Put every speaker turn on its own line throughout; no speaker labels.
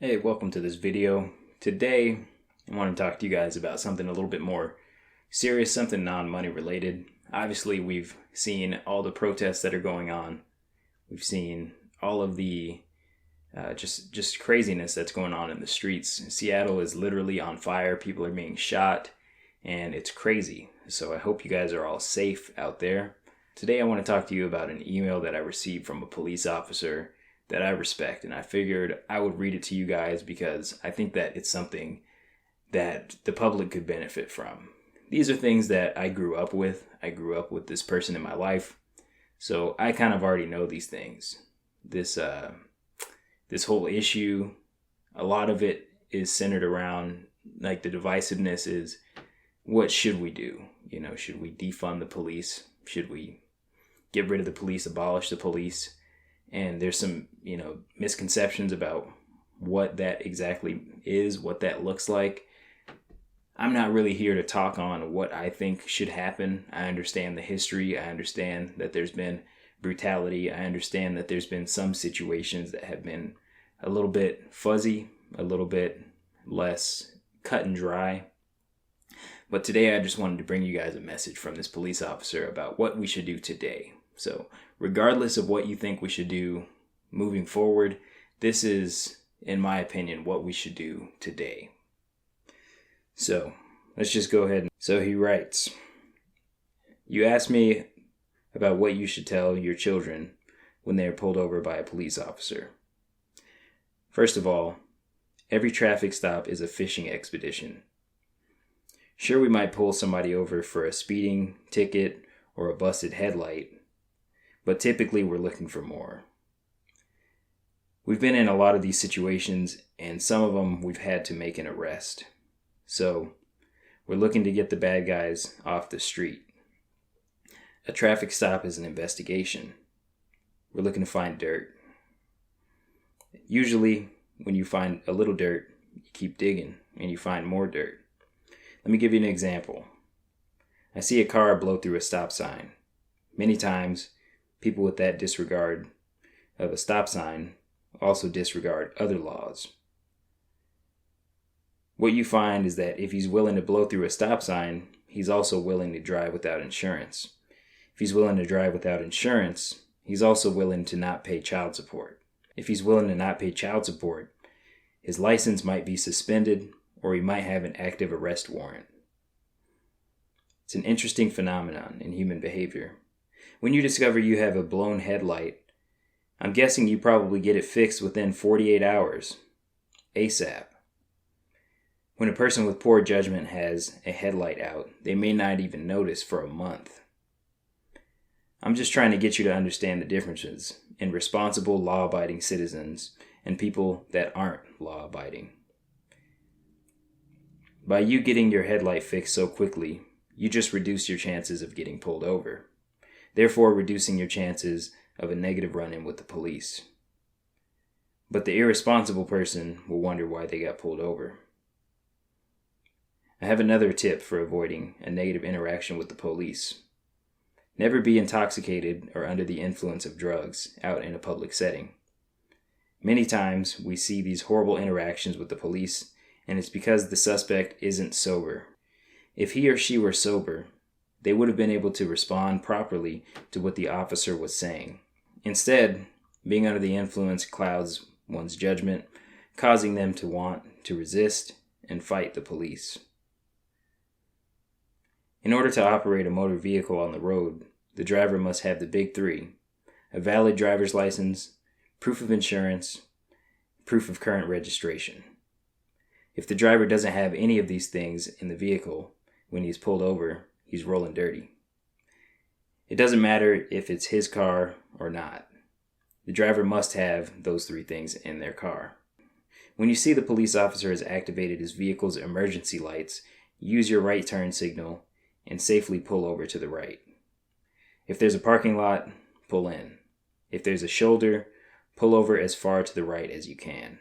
Hey, welcome to this video. Today, I want to talk to you guys about something a little bit more serious, something non-money related. Obviously, we've seen all the protests that are going on. We've seen all of the just craziness that's going on in the streets. Seattle is literally on fire. People are being shot, and it's crazy. So I hope you guys are all safe out there. Today, I want to talk to you about an email that I received from a police officer that I respect, and I figured I would read it to you guys because I think that it's something that the public could benefit from. These are things that I grew up with. I grew up with this person in my life, so I kind of already know these things. This whole issue, a lot of it is centered around, like, the divisiveness is, what should we do? You know, should we defund the police? Should we get rid of the police, abolish the police? And there's some, misconceptions about what that exactly is, what that looks like. I'm not really here to talk on what I think should happen. I understand the history. I understand that there's been brutality. I understand that there's been some situations that have been a little bit fuzzy, a little bit less cut and dry. But today I just wanted to bring you guys a message from this police officer about what we should do today. So regardless of what you think we should do moving forward, this is, in my opinion, what we should do today. So let's just go ahead. So he writes, "You asked me about what you should tell your children when they are pulled over by a police officer. First of all, every traffic stop is a fishing expedition. Sure, we might pull somebody over for a speeding ticket or a busted headlight, but typically we're looking for more. We've been in a lot of these situations, and some of them we've had to make an arrest. So we're looking to get the bad guys off the street. A traffic stop is an investigation. We're looking to find dirt. Usually, when you find a little dirt, you keep digging, and you find more dirt. Let me give you an example. I see a car blow through a stop sign. Many times, people with that disregard of a stop sign also disregard other laws. What you find is that if he's willing to blow through a stop sign, he's also willing to drive without insurance. If he's willing to drive without insurance, he's also willing to not pay child support. If he's willing to not pay child support, his license might be suspended, or he might have an active arrest warrant. It's an interesting phenomenon in human behavior. When you discover you have a blown headlight, I'm guessing you probably get it fixed within 48 hours, ASAP. When a person with poor judgment has a headlight out, they may not even notice for a month. I'm just trying to get you to understand the differences in responsible, law-abiding citizens and people that aren't law-abiding. By you getting your headlight fixed so quickly, you just reduce your chances of getting pulled over, therefore reducing your chances of a negative run-in with the police. But the irresponsible person will wonder why they got pulled over. I have another tip for avoiding a negative interaction with the police. Never be intoxicated or under the influence of drugs out in a public setting. Many times we see these horrible interactions with the police, and it's because the suspect isn't sober. If he or she were sober, they would have been able to respond properly to what the officer was saying. Instead, being under the influence clouds one's judgment, causing them to want to resist and fight the police. In order to operate a motor vehicle on the road, the driver must have the big three: a valid driver's license, proof of insurance, proof of current registration. If the driver doesn't have any of these things in the vehicle when he's pulled over, he's rolling dirty. It doesn't matter if it's his car or not. The driver must have those three things in their car. When you see the police officer has activated his vehicle's emergency lights, use your right turn signal and safely pull over to the right. If there's a parking lot, pull in. If there's a shoulder, pull over as far to the right as you can.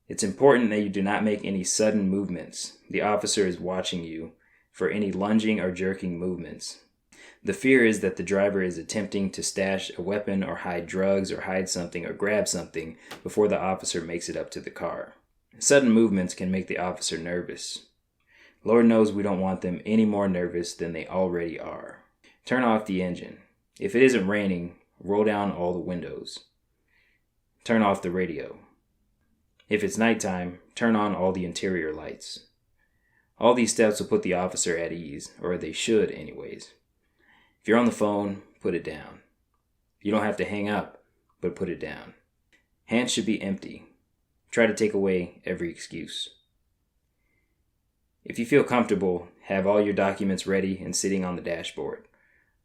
It's important that you do not make any sudden movements. The officer is watching you for any lunging or jerking movements. The fear is that the driver is attempting to stash a weapon or hide drugs or hide something or grab something before the officer makes it up to the car. Sudden movements can make the officer nervous. Lord knows we don't want them any more nervous than they already are. Turn off the engine. If it isn't raining, roll down all the windows. Turn off the radio. If it's nighttime, turn on all the interior lights. All these steps will put the officer at ease, or they should anyways. If you're on the phone, put it down. You don't have to hang up, but put it down. Hands should be empty. Try to take away every excuse. If you feel comfortable, have all your documents ready and sitting on the dashboard.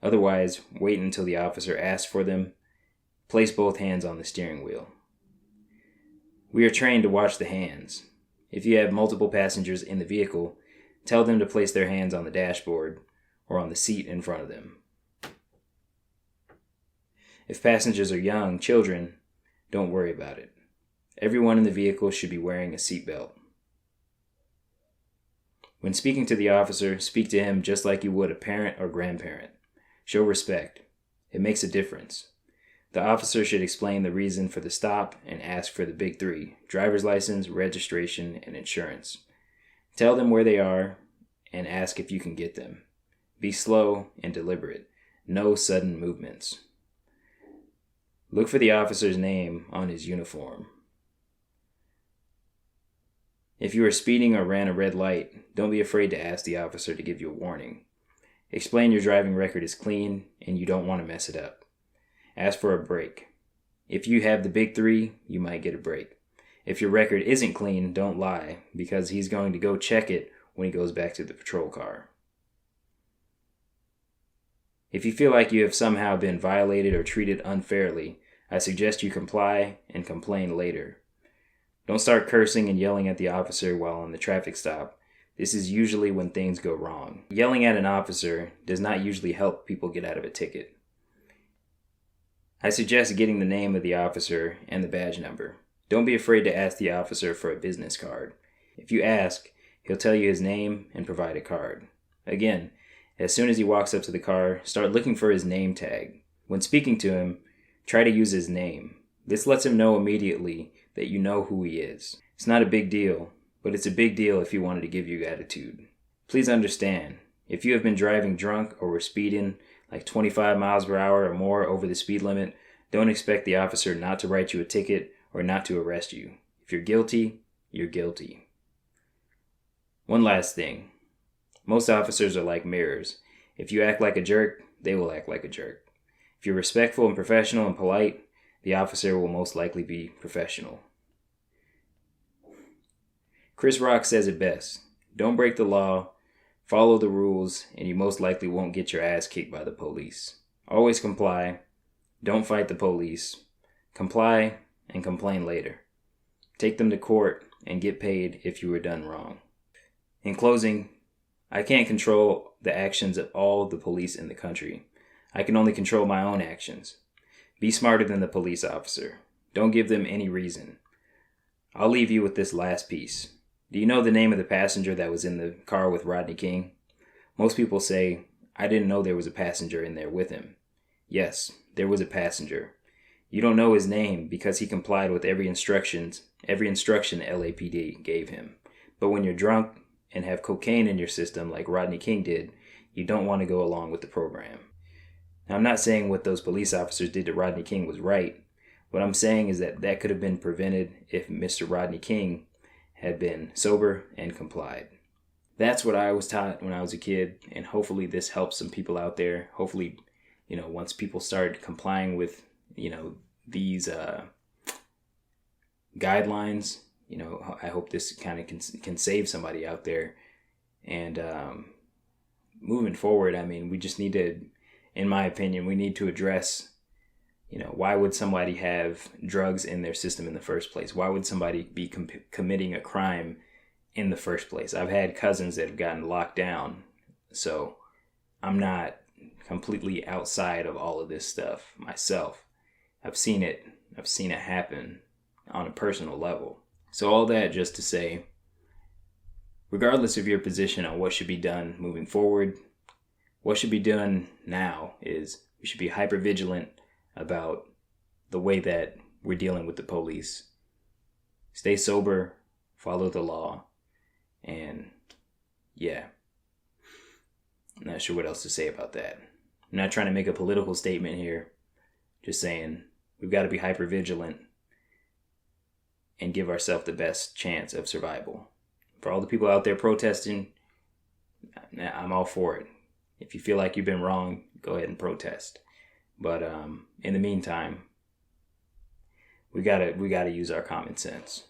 Otherwise, wait until the officer asks for them. Place both hands on the steering wheel. We are trained to watch the hands. If you have multiple passengers in the vehicle, tell them to place their hands on the dashboard or on the seat in front of them. If passengers are young, children, don't worry about it. Everyone in the vehicle should be wearing a seatbelt. When speaking to the officer, speak to him just like you would a parent or grandparent. Show respect. It makes a difference. The officer should explain the reason for the stop and ask for the big three: driver's license, registration, and insurance. Tell them where they are and ask if you can get them. Be slow and deliberate. No sudden movements. Look for the officer's name on his uniform. If you are speeding or ran a red light, don't be afraid to ask the officer to give you a warning. Explain your driving record is clean and you don't want to mess it up. Ask for a break. If you have the big three, you might get a break. If your record isn't clean, don't lie, because he's going to go check it when he goes back to the patrol car. If you feel like you have somehow been violated or treated unfairly, I suggest you comply and complain later. Don't start cursing and yelling at the officer while on the traffic stop. This is usually when things go wrong. Yelling at an officer does not usually help people get out of a ticket. I suggest getting the name of the officer and the badge number. Don't be afraid to ask the officer for a business card. If you ask, he'll tell you his name and provide a card. Again, as soon as he walks up to the car, start looking for his name tag. When speaking to him, try to use his name. This lets him know immediately that you know who he is. It's not a big deal, but it's a big deal if he wanted to give you attitude. Please understand, if you have been driving drunk or were speeding like 25 miles per hour or more over the speed limit, don't expect the officer not to write you a ticket or not to arrest you. If you're guilty, you're guilty. One last thing. Most officers are like mirrors. If you act like a jerk, they will act like a jerk. If you're respectful and professional and polite, the officer will most likely be professional. Chris Rock says it best. Don't break the law, follow the rules, and you most likely won't get your ass kicked by the police. Always comply. Don't fight the police. Comply and complain later. Take them to court and get paid if you were done wrong. In closing, I can't control the actions of all the police in the country. I can only control my own actions. Be smarter than the police officer. Don't give them any reason. I'll leave you with this last piece. Do you know the name of the passenger that was in the car with Rodney King? Most people say, I didn't know there was a passenger in there with him. Yes, there was a passenger. You don't know his name because he complied with every instruction LAPD gave him. But when you're drunk and have cocaine in your system like Rodney King did, you don't want to go along with the program. Now, I'm not saying what those police officers did to Rodney King was right. What I'm saying is that could have been prevented if Mr. Rodney King had been sober and complied. That's what I was taught when I was a kid, and hopefully this helps some people out there. Hopefully, once people start complying with, these guidelines, I hope this kind of can save somebody out there. And moving forward, we just need to, in my opinion, we need to address, why would somebody have drugs in their system in the first place? Why would somebody be committing a crime in the first place? I've had cousins that have gotten locked down, so I'm not completely outside of all of this stuff myself. I've seen it happen on a personal level. So all that just to say, regardless of your position on what should be done moving forward, what should be done now is we should be hyper vigilant about the way that we're dealing with the police. Stay sober, follow the law, and yeah. I'm not sure what else to say about that. I'm not trying to make a political statement here. Just saying we've got to be hyper vigilant and give ourselves the best chance of survival. For all the people out there protesting, I'm all for it. If you feel like you've been wrong, go ahead and protest. But in the meantime, we gotta use our common sense.